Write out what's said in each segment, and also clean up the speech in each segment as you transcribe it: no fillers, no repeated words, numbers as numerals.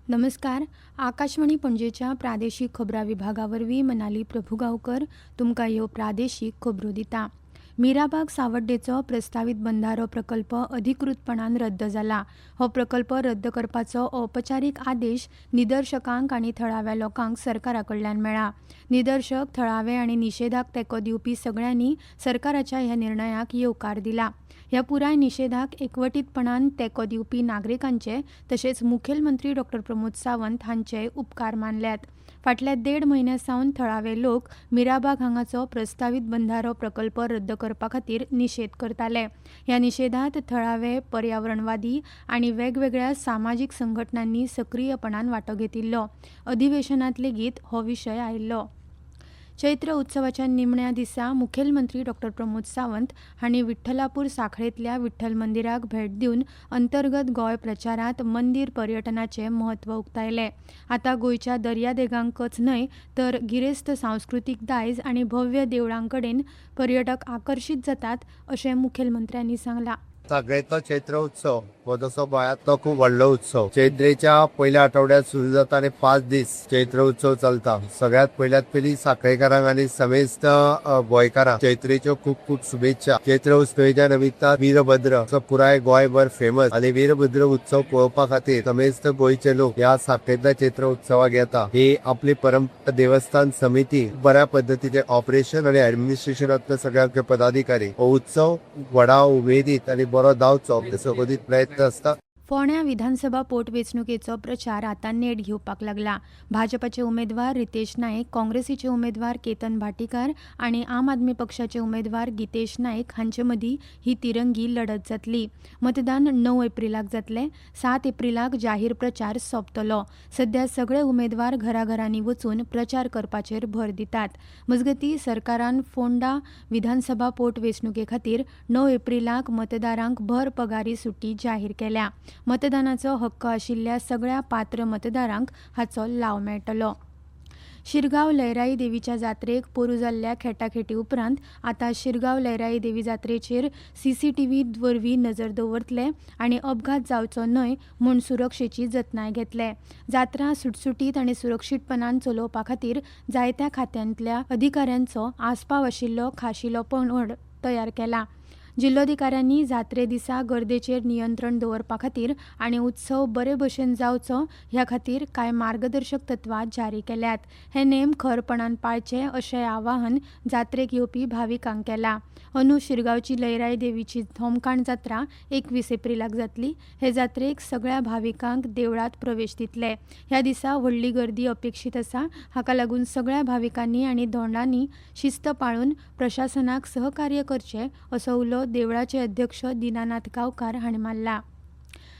नमस्कार. आकाशवाणी पणजेच्या प्रादेशीक खबरां विभागावरवीं मनाली प्रभुगांवकर तुमकां ह्यो प्रादेशीक खबरो दिता. मीराबाग सावड्डेचो प्रस्तावित बंधारो प्रकल्प अधिकृतपणान रद्द जाला. हो प्रकल्प रद्द करपाचो औपचारीक आदेश निदर्शकांक आनी थळाव्या लोकांक सरकारा कडल्यान मेळ्ळा. निदर्शक, थळावे आनी निशेधाक तेंको दिवपी सगळ्यांनी सरकाराच्या ह्या निर्णयाक येवकार दिला. ह्या पुराय निशेधाक एकवटीतपणान तेंको दिवपी नागरिकांचे तशेंच मुखेलमंत्री डॉ. प्रमोद सावंत हांचेय उपकार मानल्यात. फाटल्या 1.5 म्हयन्या सावन थळावे लोक मीराबाग हांगाचो प्रस्तावित बंधारो प्रकल्प रद्द करपा खातीर निशेध करताले. ह्या निशेधांत थळावे, पर्यावरणवादी आनी वेगवेगळ्या सामाजीक संघटनांनी सक्रीयपणान वांटो घेतिल्लो. अधिवेशनांत लेगीत हो विशय आयिल्लो. चैत्र उत्सवाच्या निमण्या दिसा मुखेलमंत्री डॉ. प्रमोद सावंत हांणी विठ्ठलापूर सांखळेंतल्या विठ्ठल मंदिराक भेट दिवन अंतर्गत गोंय प्रचारांत मंदिर पर्यटनाचें म्हत्व उक्तायलें. आतां गोंयच्या दर्यादेगांकच न्हय तर गिरेस्त सांस्कृतीक दायज आनी भव्य देवळां कडेन पर्यटक आकर्शीत जातात अशें मुखेलमंत्र्यांनी सांगलां. सांखळेचो चैत्र उत्सव हो जसो गोंयांतलो खूब व्हडलो उत्सव. चैत्रेच्या पयल्या आठवड्यात सुरू जाता आनी 5 दीस चैत्र उत्सव चलता. सगळ्यात पयलीं सांखळेकारांक आनी समेस्त गोंयकारांक चैत्रेच्यो खूब खूब शुभेच्छा. चैत्र उत्सवाच्या निमित्तान वीरभद्र असो पुराय गोंयभर फेमस आनी वीरभद्र उत्सव पळोवपा खातीर समेस्त गोंयचे लोक ह्या सांखळेच्या चैत्र उत्सवाक येता. ही आपली परंपरा देवस्थान समिती बऱ्या पद्धतीचे ऑपरेशन आनी ऍडमिनिस्ट्रेशनांतले सगळ्यांचे पदाधिकारी हो उत्सव व्हडा उमेदीत आनी बरो जावचो असो कधीच प्रयत्न आसता. फोंड्या विधानसभा पोटवेंचणुकेचो प्रचार आतां नेट घेवपाक लागला. भाजपाचे उमेदवार रितेश नायक, काँग्रेसीचे उमेदवार केतन भाटीकार आनी आम आदमी पक्षाचे उमेदवार गितेश नायक हांचे मदीं ही तिरंगी लढत जातली. मतदान 9 एप्रिलाक जातलें. 7 एप्रिलाक जाहीर प्रचार सोंपतलो. सध्या सगळे उमेदवार घराघरांनी वचून प्रचार करपाचेर भर दितात. मजगतीं सरकारान फोंडा विधानसभा पोटवेंचणुके खातीर 9 एप्रिलाक मतदारांक भर पगारी सुटी जाहीर केल्या. मतदानाचो हक्क आशिल्ल्या सगळ्या पात्र मतदारांक हाचो लाव मेळटलो. शिरगांव लयराई देवीच्या जात्रेक पोरू जाल्ल्या खेटाखेटी उपरांत आतां शिरगांव लयराई देवी जात्रेचेर CCTV वरवीं नजर दवरतले आनी अपघात जावचो न्हय म्हूण सुरक्षेची जतनाय घेतले. जात्रा सुटसुटीत आनी सुरक्षीतपणान चलोवपा खातीर जायत्या खात्यांतल्या अधिकाऱ्यांचो आस्पाव आशिल्लो खाशेलो पंगड तयार केला. जिल्लोधिकाऱ्यांनी जात्रे दिसा गर्देचेर नियंत्रण दवरपा खातीर आनी उत्सव बरे भशेन जावचो ह्या खातीर कांय मार्गदर्शक तत्वां जारी केल्यात. हे नेम खरपणान पाळचे अशें आवाहन जात्रेक येवपी भाविकांक केलां. अंदू शिरगांवची लयराई देवीची होमखाण जात्रा 21 एप्रिलाक जातली. हे जात्रेक सगळ्या भाविकांक देवळांत प्रवेश दितले. ह्या दिसा व्हडली गर्दी अपेक्षीत आसा. हाका लागून सगळ्या भाविकांनी आनी धोंडांनी शिस्त पाळून प्रशासनाक सहकार्य करचें असो उलो देवळाचे अध्यक्ष दिनानाथ गांवकार हांणी मारला.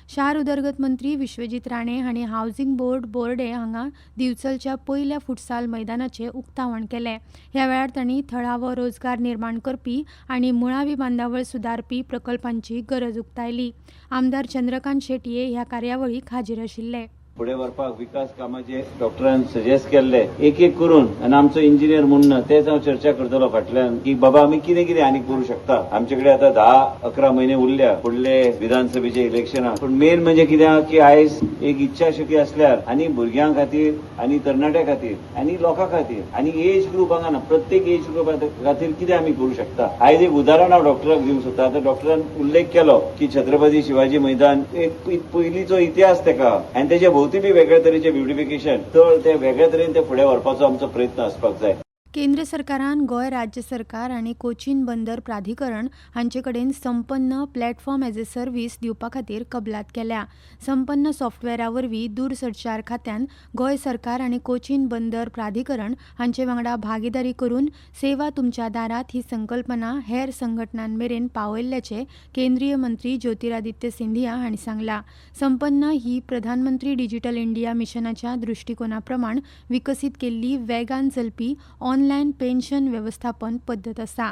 शार उदरगत मंत्री विश्वजीत राणे हांणी हावसिंग बोर्ड बोर्डे हांगा दिवचलच्या पयल्या फुटसाल मैदानाचें उक्तावण केलें. ह्या वेळार तांणी थळावो रोजगार निर्माण करपी आनी मुळावी बांदावळ सुदारपी प्रकल्पांची गरज उक्तायली. आमदार चंद्रकांत शेटये ह्या कार्यावळीक हाजीर आशिल्ले. फुडें व्हरपाक विकास कामाचे डॉक्टरान सजेस्ट केल्ले एक एक करून आनी आमचो इंजिनियर म्हणून तेच हांव चर्चा करतलो फाटल्यान की बाबा आमी कितें कितें आनी करूं शकता. आमचे कडेन आतां 10-11 म्हयने उरल्या फुडले विधानसभेचे इलेक्शनाक. पूण मेन म्हणजे कितें की आयज एक इच्छाशक्ती आसल्यार आनी भुरग्यां खातीर आनी तरणाट्यां खातीर आनी लोकां खातीर आनी एज ग्रुप हांगा प्रत्येक एज ग्रुपा खातीर कितें आमी करूं शकता. आयज एक उदाहरण हांव डॉक्टराक दिवंक सोदता. आतां डॉक्टरान उल्लेख केलो की छत्रपती शिवाजी मैदान एक पयलींचो इतिहास तेका आनी तेजे भोवती बी वेगळ्या तरेचे ब्युटिफिकेशन तर ते वेगळ्या तरेन ते फुडें व्हरपाचो आमचो प्रयत्न आसपाक जाय. केंद्र सरकारान गोंय राज्य सरकार आनी कोचीन बंदर प्राधिकरण हांचे कडेन संपन्न प्लॅटफॉर्म एज अ सर्व्हीस दिवपा खातीर कबलात केल्या. संपन्न सॉफ्टवॅरा वरवीं दूरसंचार खात्यान गोंय सरकार आनी कोचीन बंदर प्राधिकरण हांचे वांगडा भागीदारी करून सेवा तुमच्या दारात ही संकल्पना हेर संघटनां मेरेन पावयल्ल्याचे केंद्रीय मंत्री ज्योतिरादित्य सिंधिया हांणी सांगलां. संपन्न ही प्रधानमंत्री डिजिटल इंडिया मिशनाच्या दृश्टिकोना प्रमाण विकसीत केल्ली वेगान चलपी ऑनलायन पेन्शन व्यवस्थापन पद्दत आसा.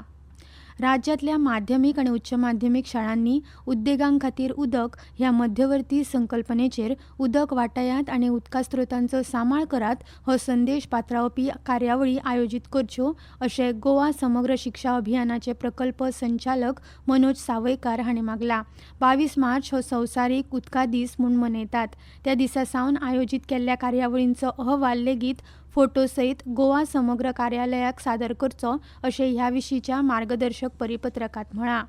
राज्यातल्या माध्यमिक आणि उच्च माध्यमिक शाळांनी उद्देगां खातीर उदक ह्या मध्यवर्ती संकल्पनेचेर उदक वाटायात आनी उदका स्त्रोतांचो सांबाळ करात हो संदेश पातरावपी कार्यावळी आयोजीत करच्यो अशें गोवा समग्र शिक्षा अभियानाचे प्रकल्प संचालक मनोज सावयकार हांणी मागला. 22 मार्च हो संवसारीक उदका दीस म्हूण मनयतात. त्या दिसा सावन आयोजीत केल्ल्या कार्यावळींचो अहवाल लेगीत फोटो सयत गोवा समग्र कार्यालयाक सादर करचो अशें ह्या विशींच्या मार्गदर्शक परिपत्रकांत म्हळां.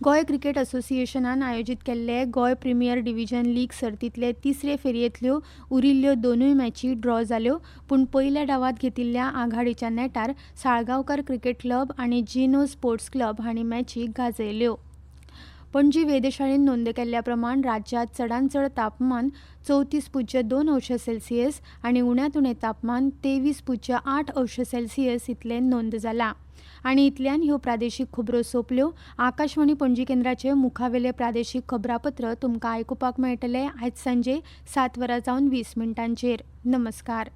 गोंय क्रिकेट असोसिएशनान आयोजीत केल्ले गोंय प्रिमियर डिव्हिजन लीग सर्तींतले तिसरे फेरयेंतल्यो उरिल्ल्यो दोनूय मॅची ड्रॉ जाल्यो, पूण पयल्या डावांत घेतिल्ल्या आघाडीच्या नेटार साळगांवकार क्रिकेट क्लब आनी जिनो स्पोर्ट्स क्लब हांणी मॅची गाजयल्यो. पणजी वेधशाळेन नोंद केल्ल्या प्रमाण राज्यांत चडांत चड तापमान 34.2°C आनी उण्यांत उणें तापमान 23.8°C इतलें नोंद जालां. आनी इतल्यान ह्यो प्रादेशीक खबरो सोंपल्यो. आकाशवाणी पणजी केंद्राचे मुखावेले प्रादेशीक खबरापत्र तुमकां आयकुपाक मेळटले आयज सांजे 7:20 नमस्कार.